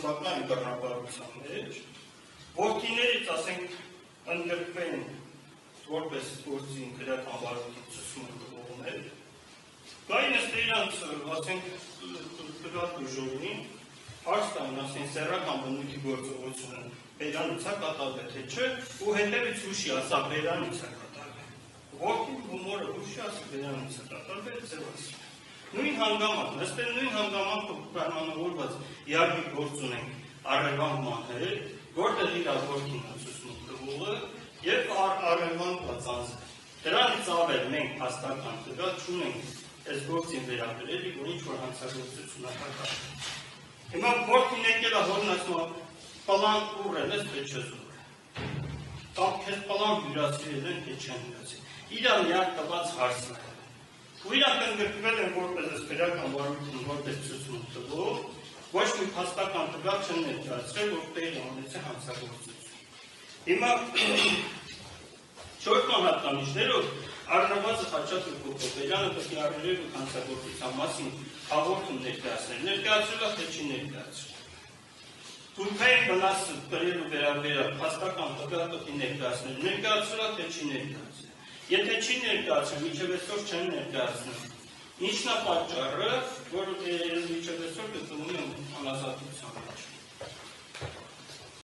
մուսուլմանական բռնապետության մեջ, որդիներից, ասենք, ընդգրկվեն որպես գործին քրեական վարույթի ցուցում տվողներ, կային ըստ իրանց, ասենք, տվյալ դժողին, հարց տան, ասենք, սեռական բնույթի գործողությունը բերանից է կատարվել, թե չէ, ու հետևից հուշի ասա բերանից է կատարվել։ Որդին ու մորը հուշի ասա բերանից է կատարվել, ձևացի։ Նույն հանգամանք, ըստ նույն հանգամանքը պայմանավորված իհարկե գործ ունենք առևանգման հետ, որտեղ իր որդին է ցուցում տվողը եւ առևանգված անձը։ Դրանից ավել մենք հաստատական տվյալ չունենք այս գործին վերաբերելի, որ ինչ-որ հանցագործություն է կատարվել։ Հիմա որդին եկել է հորն ասում պլան ուռել ես, թե չես ուռել։ Կամ քեզ պլան հյուրասիրել են, թե չեն հյուրասիրել։ Իրա միակ տված հարցն է։ Ու իրանք ընդգրկվել են որպես քրեական վարույթին, որպես ցուցում տվող, ոչ մի փաստական տվյալ չեն ներկայացրել, որ տեղի ունեցել հանցագործություն։ Հիմա չորրորդ հատկանիշներով առնվազն Խաչատուր Կոկոբելյանը պետք է առերևույթ հանցագործության մասին հաղորդում ներկայացնել։ Ներկայացրել է, թե չի ներկայացրել։ Թուրքային վնասը կրելու վերաբերյալ փաստական տվյալ պետք է ներկայացնել, ներկայացրել է, թե չի ներկայացրել։ Եթե չի ներկայացրել, մինչև այսօր չեն ներկայացնել։ Ինչն է պատճառը, որ մինչև այսօր գտնվում են անազատության մեջ։